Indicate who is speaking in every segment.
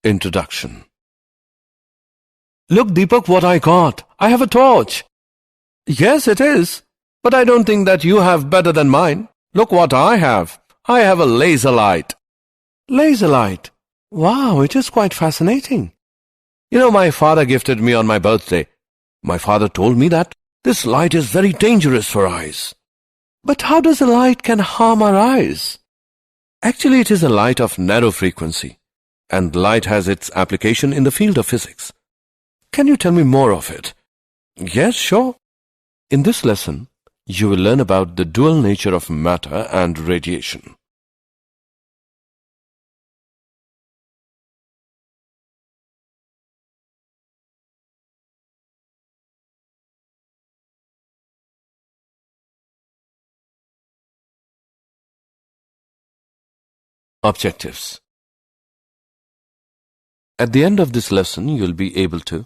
Speaker 1: Introduction. Look, Deepak, what I got. I have a torch. Yes, it is. But I don't think that you have better than mine. Look what I have. I have a laser light. Laser light? Wow, it is quite fascinating. You know, my father gifted me on my birthday. My father told me that this light is very dangerous for eyes. But how does a light can harm our eyes? Actually, it is a light of narrow frequency, and light has its application in the field of physics. Can you tell me more of it? Yes, sure. In this lesson, you will learn about the dual nature of matter and radiation. Objectives. At the end of this lesson, you will be able to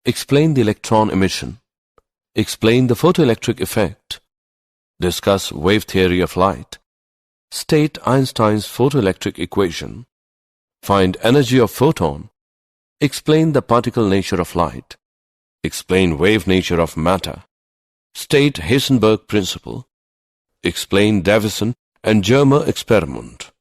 Speaker 1: explain the electron emission, explain the photoelectric effect, discuss wave theory of light, state Einstein's photoelectric equation, find energy of photon, explain the particle nature of light, explain wave nature of matter, state Heisenberg principle, explain Davison and Germer experiment.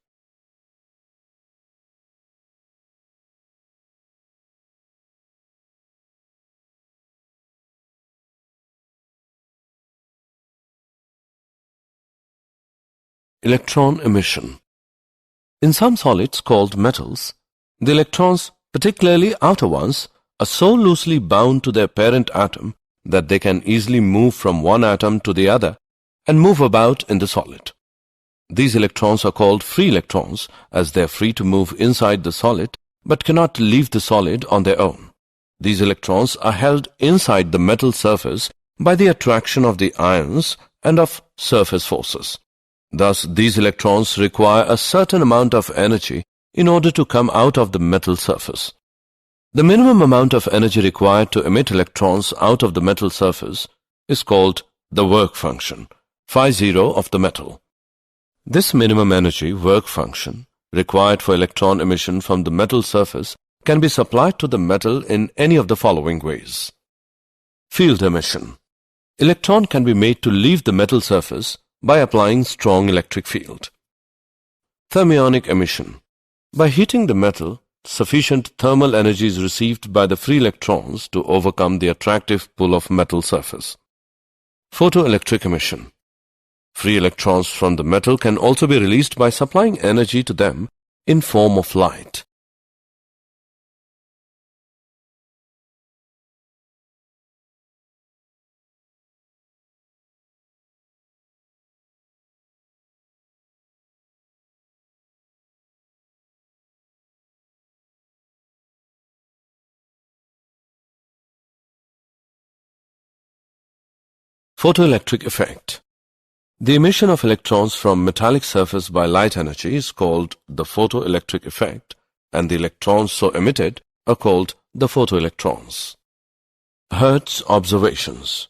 Speaker 1: Electron emission. In some solids called metals, the electrons, particularly outer ones, are so loosely bound to their parent atom that they can easily move from one atom to the other and move about in the solid. These electrons are called free electrons as they are free to move inside the solid but cannot leave the solid on their own. These electrons are held inside the metal surface by the attraction of the ions and of surface forces. Thus, these electrons require a certain amount of energy in order to come out of the metal surface. The minimum amount of energy required to emit electrons out of the metal surface is called the work function, phi0 of the metal. This minimum energy work function required for electron emission from the metal surface can be supplied to the metal in any of the following ways. Field emission. Electron can be made to leave the metal surface by applying strong electric field. Thermionic emission. By heating the metal, sufficient thermal energy is received by the free electrons to overcome the attractive pull of metal surface. Photoelectric emission. Free electrons from the metal can also be released by supplying energy to them in form of light. Photoelectric effect. The emission of electrons from metallic surface by light energy is called the photoelectric effect, and the electrons so emitted are called the photoelectrons. Hertz observations.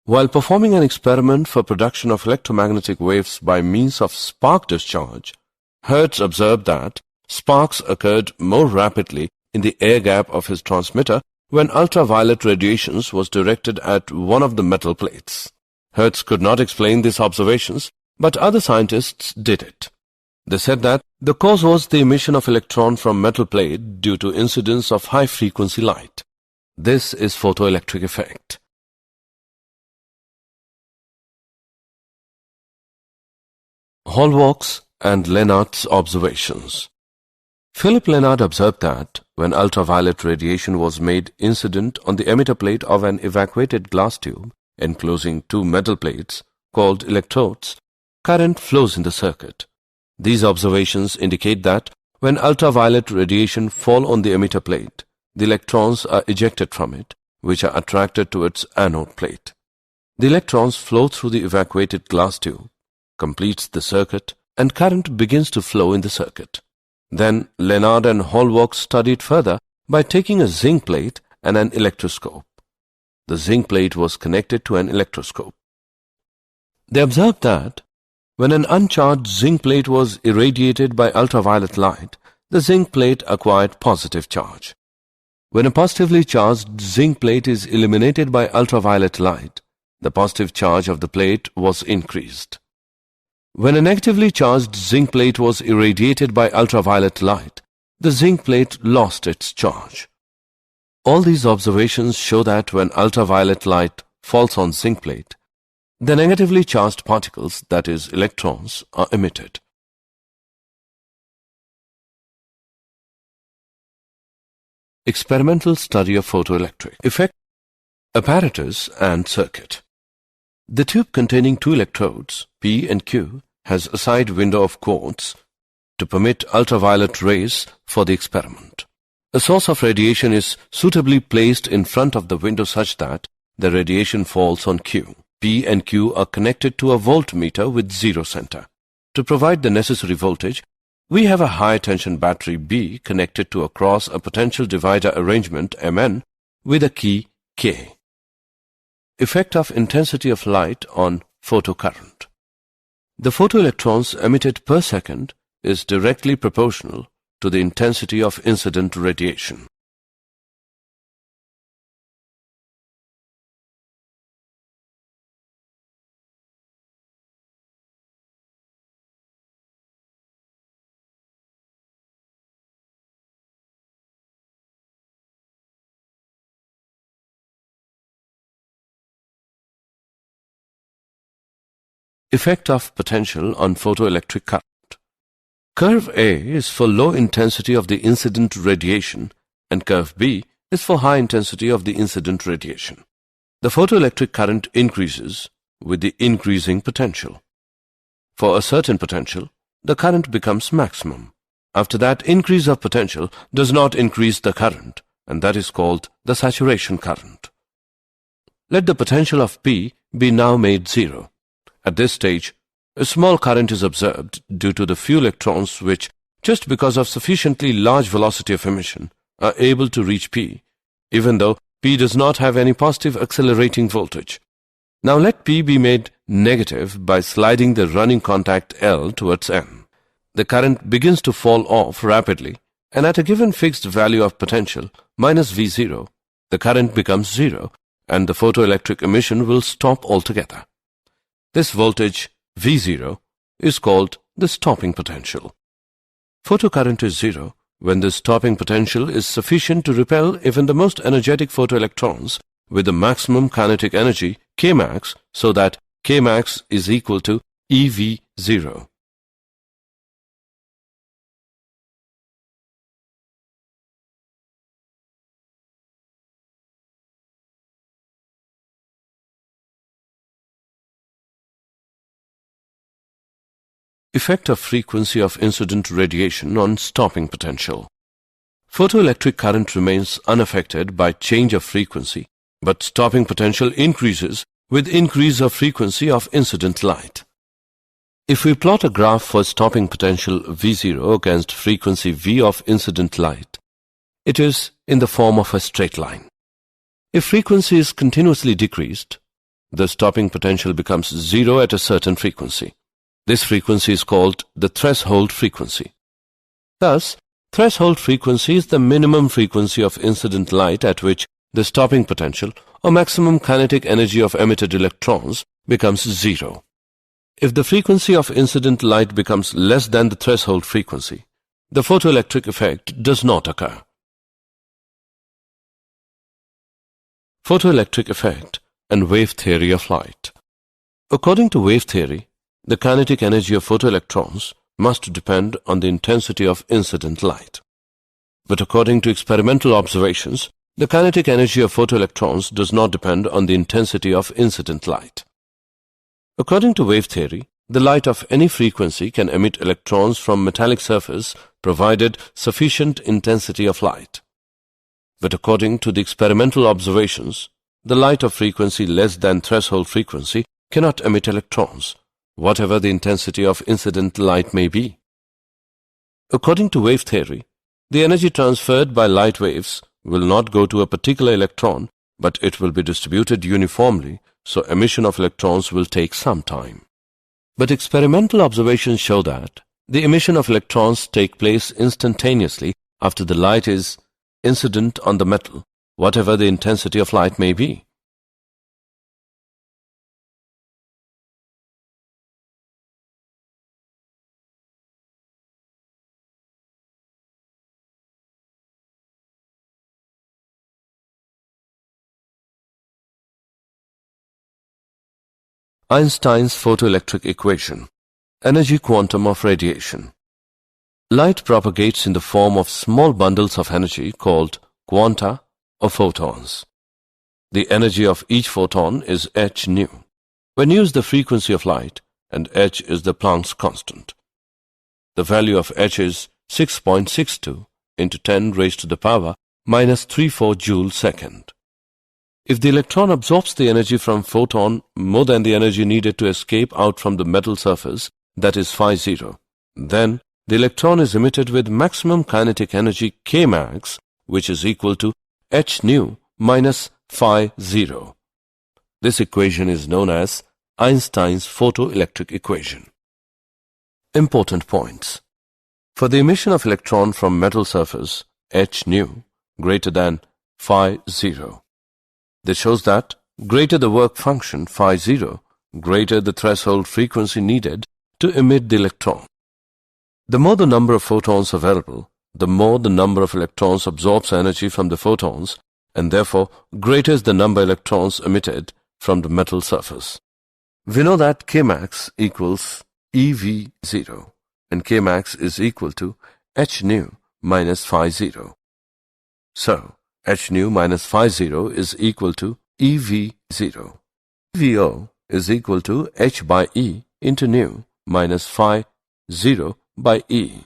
Speaker 1: While performing an experiment for production of electromagnetic waves by means of spark discharge, Hertz observed that sparks occurred more rapidly in the air gap of his transmitter when ultraviolet radiations was directed at one of the metal plates. Hertz could not explain these observations, but other scientists did it. They said that the cause was the emission of electron from metal plate due to incidence of high-frequency light. This is photoelectric effect. Hallwalks and Lenard's observations. Philip Lenard observed that when ultraviolet radiation was made incident on the emitter plate of an evacuated glass tube enclosing two metal plates called electrodes, current flows in the circuit. These observations indicate that when ultraviolet radiation fall on the emitter plate, the electrons are ejected from it, which are attracted to its anode plate. The electrons flow through the evacuated glass tube, completes the circuit, and current begins to flow in the circuit. Then Lenard and Hallwalks studied further by taking a zinc plate and an electroscope. The zinc plate was connected to an electroscope. They observed that when an uncharged zinc plate was irradiated by ultraviolet light, the zinc plate acquired positive charge. When a positively charged zinc plate is illuminated by ultraviolet light, the positive charge of the plate was increased. When a negatively charged zinc plate was irradiated by ultraviolet light, the zinc plate lost its charge. All these observations show that when ultraviolet light falls on zinc plate, the negatively charged particles, that is, electrons, are emitted. Experimental study of photoelectric effect, apparatus and circuit. The tube containing two electrodes, P and Q, has a side window of quartz to permit ultraviolet rays for the experiment. A source of radiation is suitably placed in front of the window such that the radiation falls on Q. P and Q are connected to a voltmeter with zero center. To provide the necessary voltage, we have a high-tension battery B connected to across a potential divider arrangement Mn with a key K. Effect of intensity of light on photocurrent. The photoelectrons emitted per second is directly proportional to the intensity of incident radiation. Effect of potential on photoelectric current. Curve A is for low intensity of the incident radiation and curve B is for high intensity of the incident radiation. The photoelectric current increases with the increasing potential. For a certain potential, the current becomes maximum. After that, increase of potential does not increase the current, and that is called the saturation current. Let the potential of P be now made zero. At this stage, a small current is observed due to the few electrons which, just because of sufficiently large velocity of emission, are able to reach P, even though P does not have any positive accelerating voltage. Now let P be made negative by sliding the running contact L towards N. The current begins to fall off rapidly, and at a given fixed value of potential, minus V0, the current becomes zero, and the photoelectric emission will stop altogether. This voltage, V0, is called the stopping potential. Photocurrent is zero when the stopping potential is sufficient to repel even the most energetic photoelectrons with the maximum kinetic energy, Kmax, so that Kmax is equal to EV0. Effect of frequency of incident radiation on stopping potential. Photoelectric current remains unaffected by change of frequency, but stopping potential increases with increase of frequency of incident light. If we plot a graph for stopping potential V0 against frequency V of incident light, it is in the form of a straight line. If frequency is continuously decreased, the stopping potential becomes zero at a certain frequency. This frequency is called the threshold frequency. Thus, threshold frequency is the minimum frequency of incident light at which the stopping potential or maximum kinetic energy of emitted electrons becomes zero. If the frequency of incident light becomes less than the threshold frequency, the photoelectric effect does not occur. Photoelectric effect and wave theory of light. According to wave theory, the kinetic energy of photoelectrons must depend on the intensity of incident light. But according to experimental observations, the kinetic energy of photoelectrons does not depend on the intensity of incident light. According to wave theory, the light of any frequency can emit electrons from metallic surface provided sufficient intensity of light. But according to the experimental observations, the light of frequency less than threshold frequency cannot emit electrons, whatever the intensity of incident light may be. According to wave theory, the energy transferred by light waves will not go to a particular electron, but it will be distributed uniformly, so emission of electrons will take some time. But experimental observations show that The emission of electrons take place instantaneously after the light is incident on the metal, whatever the intensity of light may be. Einstein's photoelectric equation. Energy quantum of radiation. Light propagates in the form of small bundles of energy called quanta or photons. The energy of each photon is h nu. When u is the frequency of light and h is the Planck's constant. The value of h is 6.62 into 10 raised to the power minus 34 joules second. If the electron absorbs the energy from photon more than the energy needed to escape out from the metal surface, that is phi 0, then the electron is emitted with maximum kinetic energy Kmax, which is equal to h nu minus phi 0. This equation is known as Einstein's photoelectric equation. Important points. For the emission of electron from metal surface, h nu greater than phi 0. This shows that greater the work function phi 0, greater the threshold frequency needed to emit the electron. The more the number of photons available, the more the number of electrons absorbs energy from the photons, and therefore greater is the number of electrons emitted from the metal surface. We know that Kmax equals EV0, and Kmax is equal to h nu minus phi 0. So, h nu minus phi 0 is equal to EV0. EVO is equal to h by E into nu minus phi 0 by E.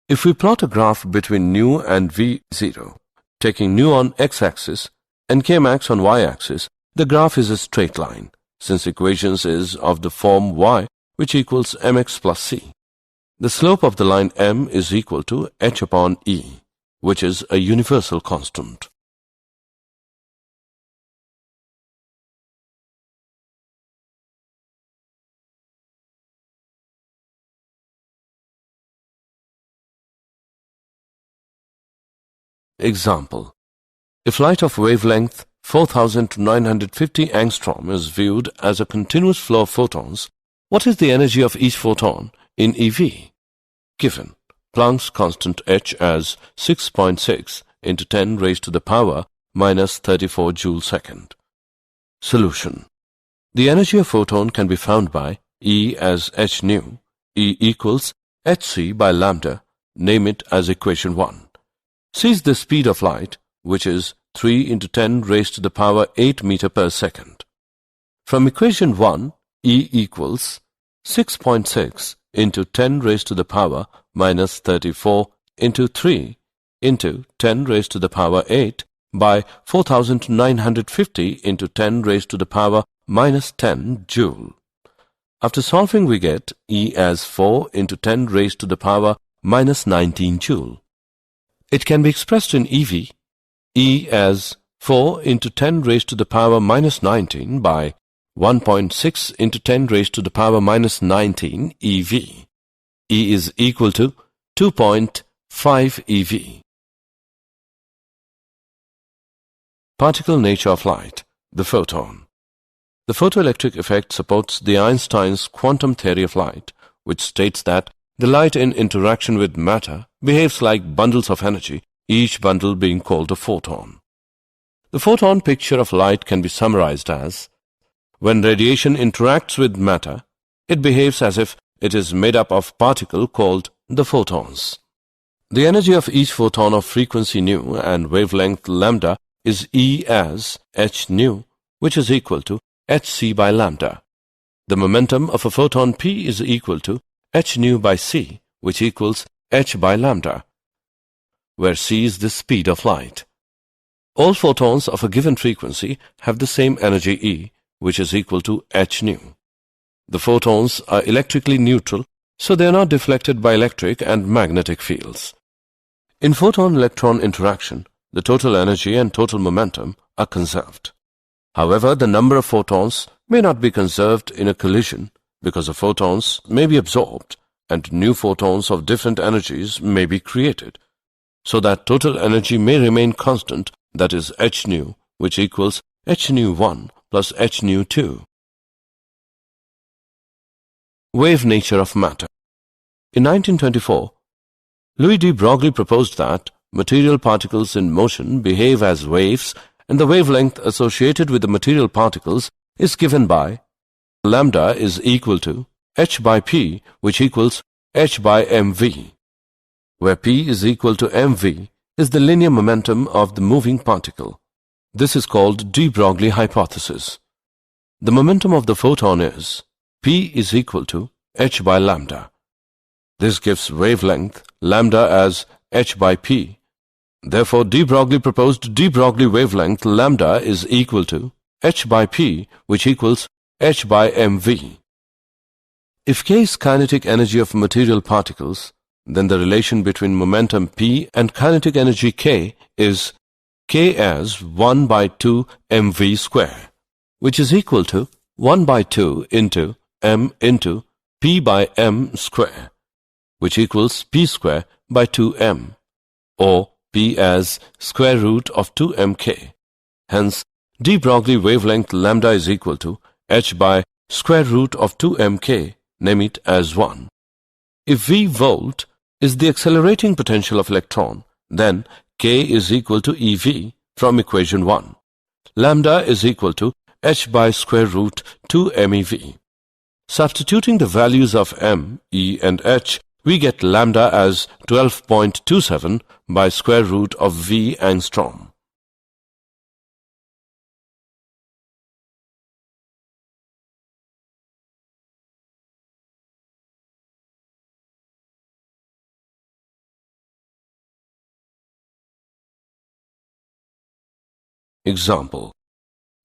Speaker 1: If we plot a graph between nu and V0, taking nu on x-axis and Kmax on y-axis, the graph is a straight line, since equations is of the form y, which equals mx plus c. The slope of the line m is equal to h upon E, which is a universal constant. Example. If light of wavelength 4000 to 950 angstrom is viewed as a continuous flow of photons, what is the energy of each photon in eV? Given Planck's constant h as 6.6 into 10 raised to the power minus 34 joule second. Solution. The energy of photon can be found by E as h nu, E equals hc by lambda, name it as equation 1. C is the speed of light, which is 3 into 10 raised to the power 8 meter per second. From equation 1, E equals 6.6 into 10 raised to the power minus 34 into 3 into 10 raised to the power 8 by 4950 into 10 raised to the power minus 10 joule. After solving, we get E as 4 into 10 raised to the power minus 19 joule. It can be expressed in eV, E as 4 into 10 raised to the power minus 19 by 1.6 into 10 raised to the power minus 19 eV. E is equal to 2.5 eV. Particle nature of light, the photon. The photoelectric effect supports the Einstein's quantum theory of light, which states that the light in interaction with matter behaves like bundles of energy, each bundle being called a photon. The photon picture of light can be summarized as, when radiation interacts with matter, it behaves as if it is made up of particle called the photons. The energy of each photon of frequency nu and wavelength lambda is E as h nu, which is equal to hc by lambda. The momentum of a photon p is equal to h nu by c, which equals h by lambda, where c is the speed of light. All photons of a given frequency have the same energy E, which is equal to h nu. The photons are electrically neutral, so they are not deflected by electric and magnetic fields. In photon-electron interaction, the total energy and total momentum are conserved. However, the number of photons may not be conserved in a collision because the photons may be absorbed and new photons of different energies may be created, so that total energy may remain constant, that is h nu, which equals h nu 1 plus h nu 2. Wave nature of matter. In 1924, Louis de Broglie proposed that material particles in motion behave as waves, and the wavelength associated with the material particles is given by lambda is equal to h by p, which equals h by mv, where p is equal to mv is the linear momentum of the moving particle. This is called de Broglie hypothesis. The momentum of the photon is p is equal to h by lambda. This gives wavelength lambda as h by p. Therefore, de Broglie proposed de Broglie wavelength lambda is equal to h by p, which equals h by mv. If k is kinetic energy of material particles, then the relation between momentum p and kinetic energy k is k as 1 by 2 mv square, which is equal to 1 by 2 into m into p by m square, which equals p square by 2m, or p as square root of 2mk. Hence, de Broglie wavelength lambda is equal to h by square root of 2mk, name it as 1. If v volt is the accelerating potential of electron, then k is equal to ev from equation 1. Lambda is equal to h by square root 2mev. Substituting the values of m, e and h, we get lambda as 12.27 by square root of v angstrom. Example.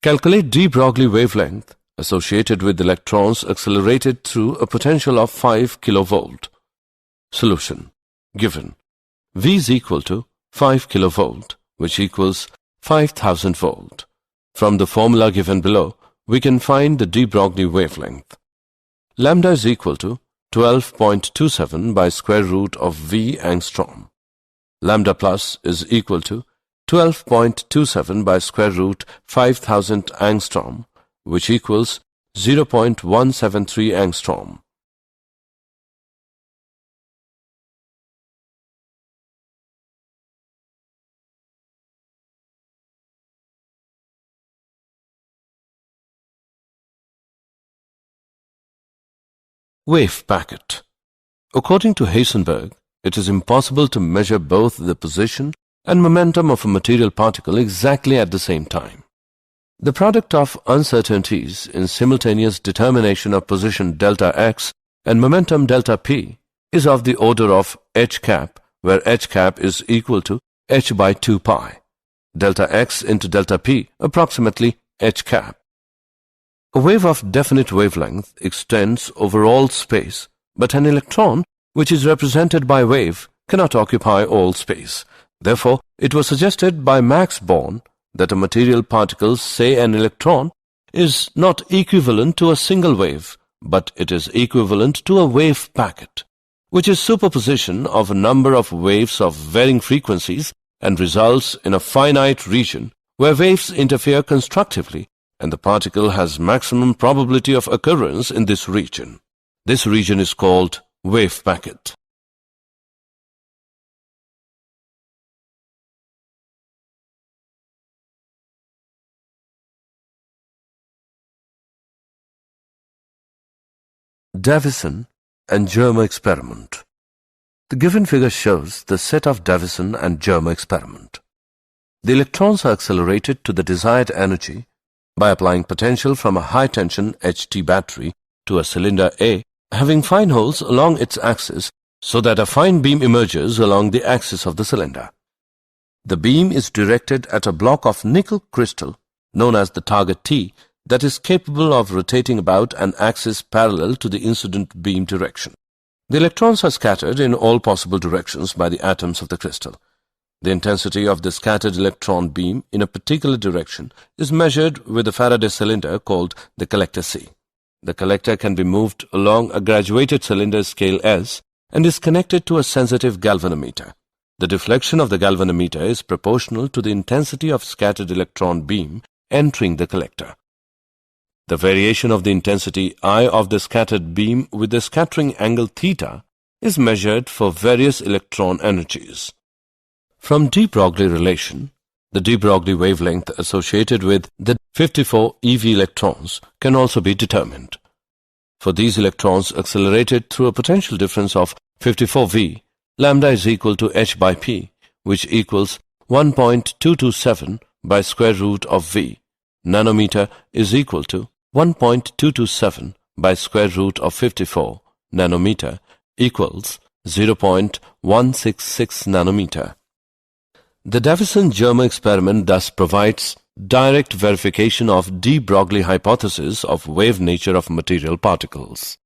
Speaker 1: Calculate de Broglie wavelength associated with electrons accelerated through a potential of 5 kilovolt. Solution. Given V is equal to 5 kilovolt, which equals 5000 volt. From the formula given below, we can find the de Broglie wavelength. Lambda is equal to 12.27 by square root of V angstrom. Lambda plus is equal to 12.27 by square root 5000 angstrom, which equals 0.173 angstrom. Wave packet. According to Heisenberg, it is impossible to measure both the position and momentum of a material particle exactly at the same time. The product of uncertainties in simultaneous determination of position delta x and momentum delta p is of the order of h cap, where h cap is equal to h by 2 pi. Delta x into delta p approximately h cap. A wave of definite wavelength extends over all space, but an electron, which is represented by wave, cannot occupy all space. Therefore, it was suggested by Max Born that a material particle, say an electron, is not equivalent to a single wave, but it is equivalent to a wave packet, which is superposition of a number of waves of varying frequencies and results in a finite region where waves interfere constructively, and the particle has maximum probability of occurrence in this region. This region is called wave packet. Davison and Germer experiment. The given figure shows the set of Davison and Germer experiment. The electrons are accelerated to the desired energy by applying potential from a high-tension HT battery to a cylinder A having fine holes along its axis so that a fine beam emerges along the axis of the cylinder. The beam is directed at a block of nickel crystal known as the target T that is capable of rotating about an axis parallel to the incident beam direction. The electrons are scattered in all possible directions by the atoms of the crystal. The intensity of the scattered electron beam in a particular direction is measured with a Faraday cylinder called the collector C. The collector can be moved along a graduated cylinder scale S and is connected to a sensitive galvanometer. The deflection of the galvanometer is proportional to the intensity of scattered electron beam entering the collector. The variation of the intensity I of the scattered beam with the scattering angle theta is measured for various electron energies. From de Broglie relation, the de Broglie wavelength associated with the 54 eV electrons can also be determined. For these electrons accelerated through a potential difference of 54 V, lambda is equal to h by p, which equals 1.227 by square root of V. Nanometer is equal to 1.227 by square root of 54 nanometer equals 0.166 nanometer. The Davison-Germer experiment thus provides direct verification of de Broglie hypothesis of wave nature of material particles.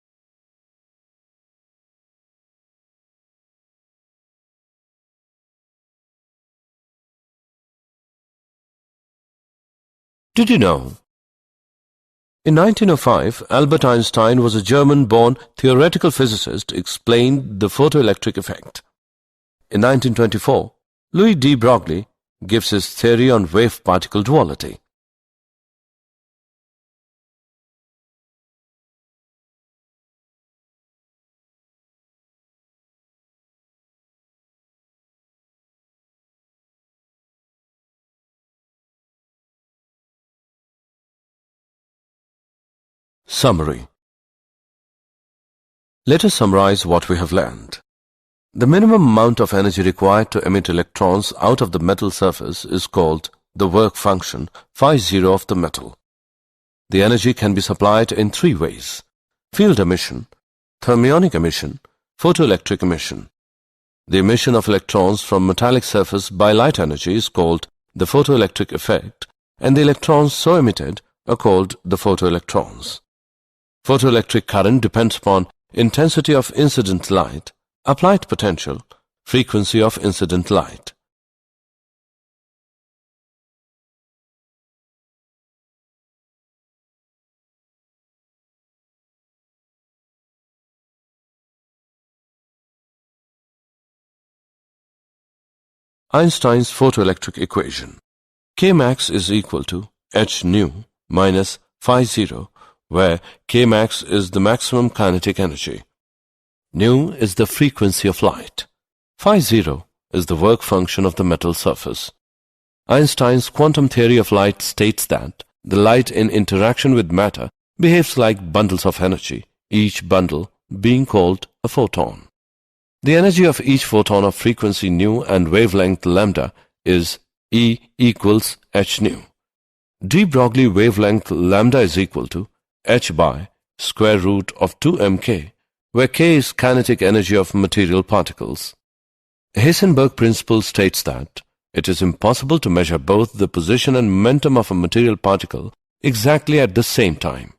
Speaker 1: Did you know? In 1905, Albert Einstein was a German-born theoretical physicist who explained the photoelectric effect. In 1924, Louis de Broglie gives his theory on wave-particle duality. Summary. Let us summarize what we have learned. The minimum amount of energy required to emit electrons out of the metal surface is called the work function phi0 of the metal. The energy can be supplied in three ways: field emission, thermionic emission, photoelectric emission. The emission of electrons from metallic surface by light energy is called the photoelectric effect, and the electrons so emitted are called the photoelectrons. Photoelectric current depends upon intensity of incident light, applied potential, frequency of incident light. Einstein's photoelectric equation. Kmax is equal to h nu minus phi0, where Kmax is the maximum kinetic energy. Nu is the frequency of light. Phi0 is the work function of the metal surface. Einstein's quantum theory of light states that the light in interaction with matter behaves like bundles of energy, each bundle being called a photon. The energy of each photon of frequency nu and wavelength lambda is E equals h nu. De Broglie wavelength lambda is equal to h by square root of 2 mk, where k is kinetic energy of material particles. Heisenberg principle states that it is impossible to measure both the position and momentum of a material particle exactly at the same time.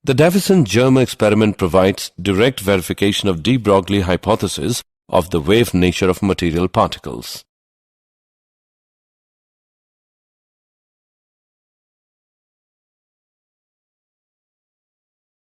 Speaker 1: The Davison-Germer experiment provides direct verification of de Broglie hypothesis of the wave nature of material particles.